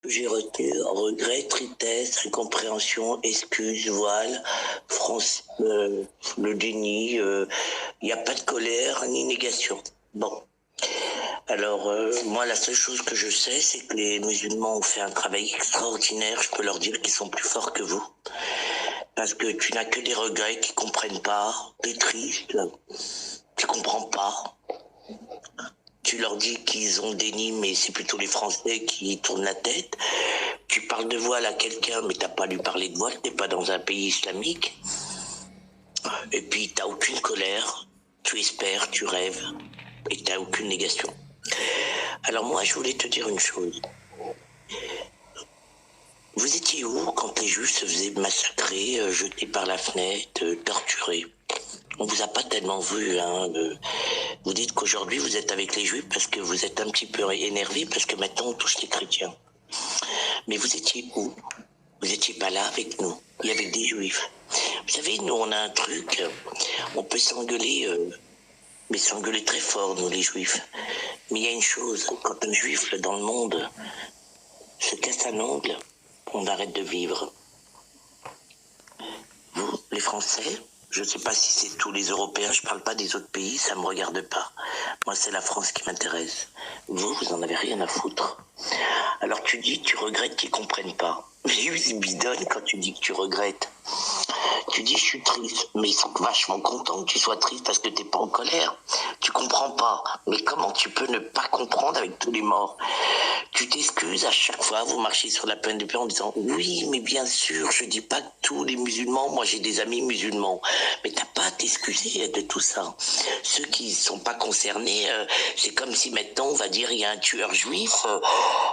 J'ai retenu regret, tristesse, incompréhension, excuse, voile, le déni. Il n'y a pas de colère ni négation. Bon. Alors, moi, la seule chose que je sais, c'est que les musulmans ont fait un travail extraordinaire. Je peux leur dire qu'ils sont plus forts que vous. Parce que tu n'as que des regrets qu'ils comprennent pas. T'es triste. Tu comprends pas. Tu leur dis qu'ils ont déni, mais c'est plutôt les Français qui tournent la tête. Tu parles de voile à quelqu'un, mais t'as pas lui parler de voile, t'es pas dans un pays islamique. Et puis t'as aucune colère, tu espères, tu rêves, et t'as aucune négation. Alors moi, je voulais te dire une chose. Vous étiez où quand les Juifs se faisaient massacrer, jetés par la fenêtre, torturés? On vous a pas tellement vu, hein. Vous dites qu'aujourd'hui vous êtes avec les Juifs parce que vous êtes un petit peu énervé parce que maintenant on touche les chrétiens. Mais vous étiez où? Vous étiez pas là avec nous. Il y avait des Juifs. Vous savez, nous on a un truc, on peut s'engueuler, mais s'engueuler très fort, nous les Juifs. Mais il y a une chose, quand un Juif dans le monde se casse un ongle, on arrête de vivre. Vous, les Français, je ne sais pas si c'est tous les Européens, je ne parle pas des autres pays, ça ne me regarde pas. Moi, c'est la France qui m'intéresse. Vous en avez rien à foutre. Alors tu dis, tu regrettes qu'ils ne comprennent pas. J'ai eu ce bidonne quand tu dis que tu regrettes. Tu dis, je suis triste, mais ils sont vachement contents que tu sois triste parce que tu n'es pas en colère. Tu comprends pas. Mais comment tu peux ne pas comprendre avec tous les morts? Tu t'excuses à chaque fois, vous marchez sur la plaine de paix en disant « Oui, mais bien sûr, je dis pas que tous les musulmans, moi j'ai des amis musulmans. » Mais t'as pas à t'excuser de tout ça. Ceux qui sont pas concernés, c'est comme si maintenant, on va dire, il y a un tueur juif,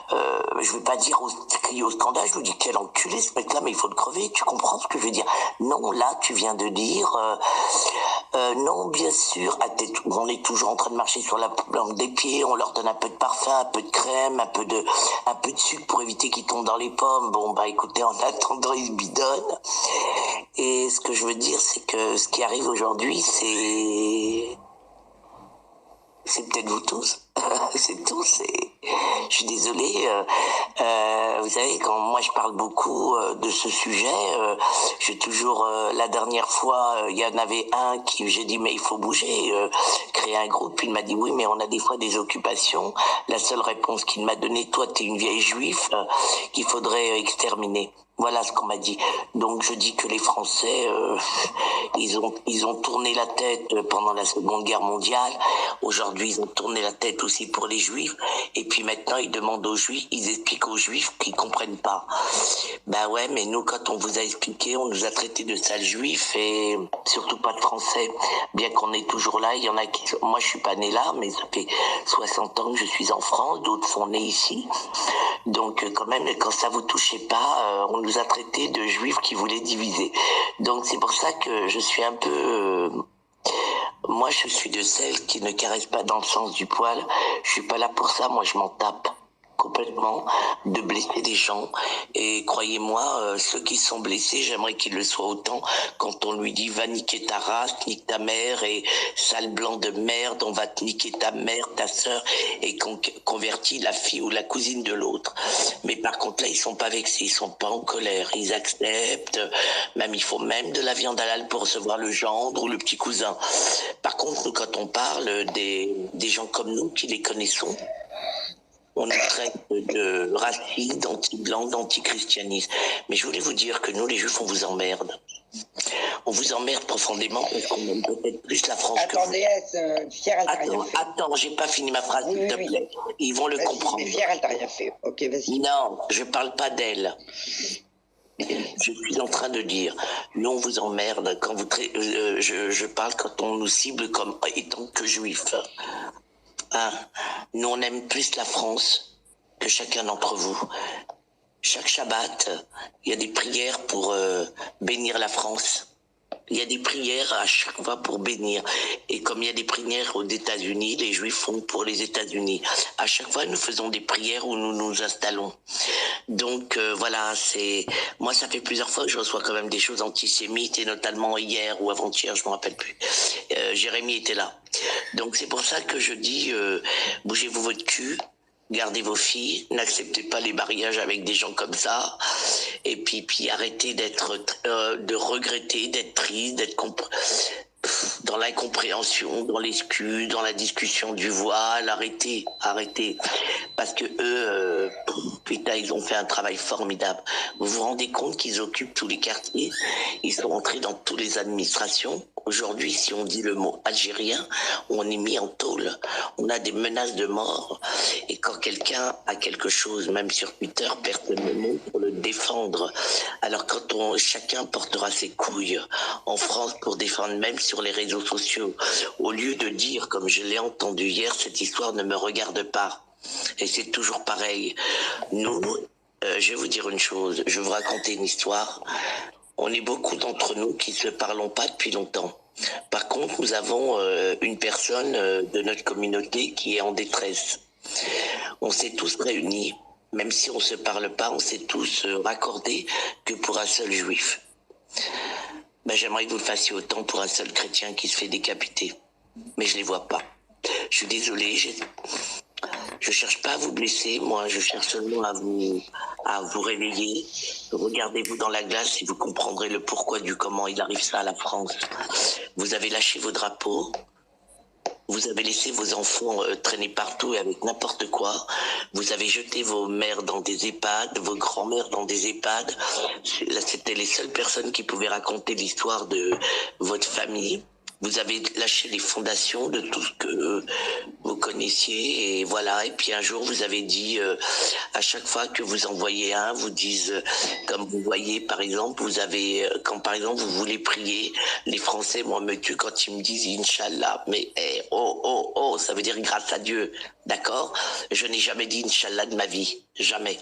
je veux pas dire crier au scandale, je vous dis quel enculé ce mec-là, mais il faut le crever, tu comprends ce que je veux dire? Non, là, tu viens de dire, non, bien sûr, on est toujours en train de marcher sur la plante des pieds, on leur donne un peu de parfum, un peu de crème, un peu de sucre pour éviter qu'ils tombent dans les pommes. Bon, bah écoutez, en attendant, ils se bidonnent. Et ce que je veux dire, c'est que ce qui arrive aujourd'hui, c'est peut-être vous tous. C'est tout, je suis désolée. Vous savez, quand moi je parle beaucoup de ce sujet, j'ai toujours, la dernière fois, il y en avait un qui, j'ai dit, mais il faut bouger, créer un groupe. Il m'a dit, oui, mais on a des fois des occupations. La seule réponse qu'il m'a donnée, toi, t'es une vieille juive qu'il faudrait exterminer. Voilà ce qu'on m'a dit. Donc je dis que les Français, ils ont tourné la tête pendant la Seconde Guerre mondiale. Aujourd'hui, ils ont tourné la tête aussi pour les Juifs. Et puis maintenant, ils demandent aux Juifs, ils expliquent aux Juifs qu'ils comprennent pas. Ben ouais, mais nous, quand on vous a expliqué, on nous a traité de sales Juifs et surtout pas de Français. Bien qu'on est toujours là, il y en a qui... Moi, je suis pas né là, mais ça fait 60 ans que je suis en France. D'autres sont nés ici. Donc quand même, quand ça vous touchait pas, on nous a traités de Juifs qui voulaient diviser. Donc c'est pour ça que je suis un peu... moi, je suis de celles qui ne caressent pas dans le sens du poil. Je suis pas là pour ça. Moi, je m'en tape complètement de blesser des gens. Et croyez-moi, ceux qui sont blessés, j'aimerais qu'ils le soient autant quand on lui dit va niquer ta race, nique ta mère et sale blanc de merde, on va te niquer ta mère, ta sœur et qu'on convertit la fille ou la cousine de l'autre. Mais par contre là, ils sont pas vexés, ils sont pas en colère, ils acceptent. Même il faut même de la viande halal pour recevoir le gendre ou le petit cousin. Par contre, nous, quand on parle des gens comme nous qui les connaissons, on nous traite de racisme, d'anti-blanc, d'anti-christianisme. Mais je voulais vous dire que nous, les Juifs, on vous emmerde. On vous emmerde profondément parce qu'on aime peut-être plus la France que vous. Attendez, Fière, elle t'a rien fait. Attends, j'ai pas fini ma phrase, s'il te plaît. Ils vont le comprendre. Mais Fière, elle t'a rien fait. Ok, vas-y. Non, je parle pas d'elle. Je suis en train de dire, nous on vous emmerde quand vous je parle quand on nous cible comme étant que juifs. Hein? Nous on aime plus la France que chacun d'entre vous. Chaque Shabbat, il y a des prières pour bénir la France. Il y a des prières à chaque fois pour bénir. Et comme il y a des prières aux États-Unis, les Juifs font pour les États-Unis. À chaque fois, nous faisons des prières où nous nous installons. Donc voilà, moi ça fait plusieurs fois que je reçois quand même des choses antisémites, et notamment hier ou avant-hier, je me rappelle plus. Jérémy était là. Donc c'est pour ça que je dis, bougez-vous votre cul. gardez vos filles, n'acceptez pas les mariages avec des gens comme ça, et puis arrêtez de regretter, d'être triste, d'être dans l'incompréhension, dans l'excuse, dans la discussion du voile. Arrêtez, parce que eux, putain, ils ont fait un travail formidable. Vous vous rendez compte qu'ils occupent tous les quartiers, ils sont entrés dans toutes les administrations. Aujourd'hui, si on dit le mot algérien, on est mis en tôle. On a des menaces de mort. Et quand quelqu'un a quelque chose, même sur Twitter, personne ne monte pour le défendre. Alors quand chacun portera ses couilles en France pour défendre, même sur les réseaux sociaux, au lieu de dire, comme je l'ai entendu hier, cette histoire ne me regarde pas. Et c'est toujours pareil. Nous, je vais vous dire une chose, je vais vous raconter une histoire. On est beaucoup d'entre nous qui ne se parlons pas depuis longtemps. Par contre, nous avons une personne de notre communauté qui est en détresse. On s'est tous réunis, même si on ne se parle pas, on s'est tous raccordés que pour un seul juif. Ben, j'aimerais que vous le fassiez autant pour un seul chrétien qui se fait décapiter. Mais je ne les vois pas. Je suis désolé, je cherche pas à vous blesser, moi, je cherche seulement à vous réveiller. Regardez-vous dans la glace et vous comprendrez le pourquoi du comment il arrive ça à la France. Vous avez lâché vos drapeaux, vous avez laissé vos enfants traîner partout et avec n'importe quoi. Vous avez jeté vos mères dans des EHPAD, vos grands-mères dans des EHPAD. Là, c'était les seules personnes qui pouvaient raconter l'histoire de votre famille. Vous avez lâché les fondations de tout ce que vous connaissiez et voilà. Et puis un jour, vous avez dit, à chaque fois que vous envoyez vous disent, comme vous voyez par exemple, vous avez, quand par exemple vous voulez prier, les Français, moi me tuent quand ils me disent Inch'Allah. Mais ça veut dire grâce à Dieu, d'accord? Je n'ai jamais dit Inch'Allah de ma vie, jamais.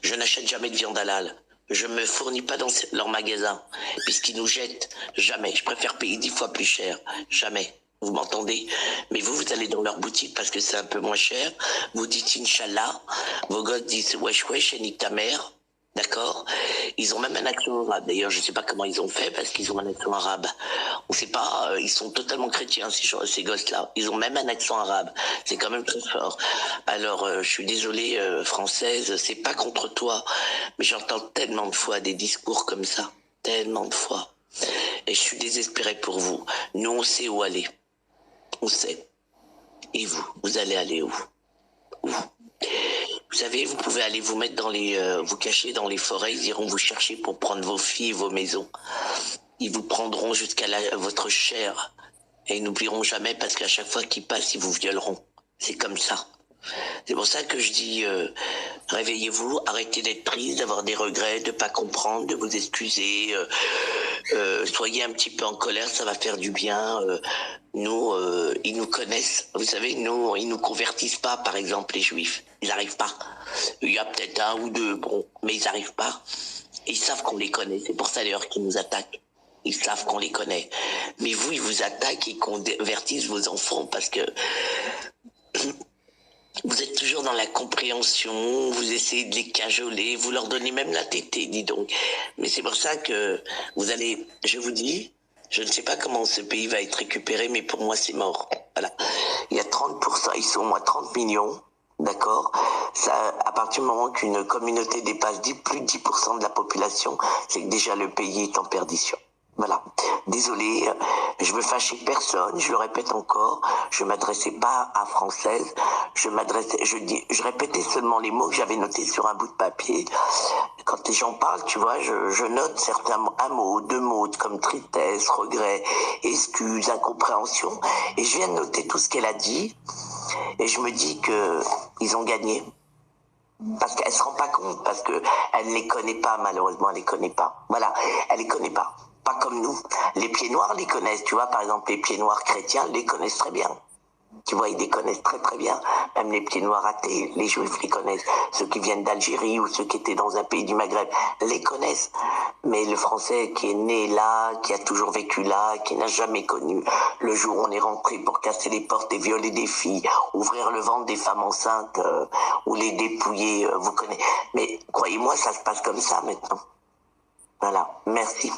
Je n'achète jamais de viande halal. Je me fournis pas dans leur magasin, puisqu'ils nous jettent. Jamais. Je préfère payer 10 fois plus cher. Jamais. Vous m'entendez? Mais vous allez dans leur boutique parce que c'est un peu moins cher. Vous dites Inch'Allah. Vos gosses disent wesh wesh et nique ta mère. D'accord? Ils ont même un accent arabe. D'ailleurs, je ne sais pas comment ils ont fait parce qu'ils ont un accent arabe. On ne sait pas, ils sont totalement chrétiens, ces gosses-là. Ils ont même un accent arabe. C'est quand même très fort. Alors, je suis désolée, française, c'est pas contre toi. Mais j'entends tellement de fois des discours comme ça. Tellement de fois. Et je suis désespéré pour vous. Nous, on sait où aller. On sait. Et vous allez aller où? Où? Vous savez, vous pouvez aller vous mettre vous cacher dans les forêts, ils iront vous chercher pour prendre vos filles et vos maisons. Ils vous prendront jusqu'à votre chair et ils n'oublieront jamais parce qu'à chaque fois qu'ils passent, ils vous violeront. C'est comme ça. C'est pour ça que je dis, réveillez-vous, arrêtez d'être triste, d'avoir des regrets, de pas comprendre, de vous excuser. Soyez un petit peu en colère, ça va faire du bien. Nous, ils nous connaissent. Vous savez, nous, ils nous convertissent pas, par exemple, les juifs. Ils n'arrivent pas. Il y a peut-être un ou deux, bon, mais ils n'arrivent pas. Et ils savent qu'on les connaît. C'est pour ça, d'ailleurs, qu'ils nous attaquent. Ils savent qu'on les connaît. Mais vous, ils vous attaquent et convertissent vos enfants parce que vous êtes toujours dans la compréhension, vous essayez de les cajoler, vous leur donnez même la tétée, dis donc. Mais c'est pour ça que vous allez, je vous dis, je ne sais pas comment ce pays va être récupéré, mais pour moi c'est mort. Voilà. Il y a 30%, ils sont au moins 30 millions, d'accord? Ça, à partir du moment qu'une communauté dépasse plus de 10% de la population, c'est que déjà le pays est en perdition. Voilà. Désolé, je veux fâcher personne, je le répète encore, je m'adressais pas à Française, je répétais seulement les mots que j'avais notés sur un bout de papier. Quand les gens parlent, tu vois, je note certains mots, un mot, deux mots, comme tristesse, regret, excuse, incompréhension, et je viens de noter tout ce qu'elle a dit, et je me dis que ils ont gagné. Parce qu'elle se rend pas compte, parce que elle ne les connaît pas, malheureusement, elle les connaît pas. Voilà, elle les connaît pas. Pas comme nous. Les pieds noirs les connaissent, tu vois, par exemple, les pieds noirs chrétiens les connaissent très bien. Tu vois, ils les connaissent très très bien. Même les pieds noirs athées, les juifs les connaissent. Ceux qui viennent d'Algérie ou ceux qui étaient dans un pays du Maghreb les connaissent. Mais le français qui est né là, qui a toujours vécu là, qui n'a jamais connu le jour où on est rentré pour casser les portes et violer des filles, ouvrir le ventre des femmes enceintes ou les dépouiller, vous connaissez. Mais croyez-moi, ça se passe comme ça maintenant. Voilà, merci.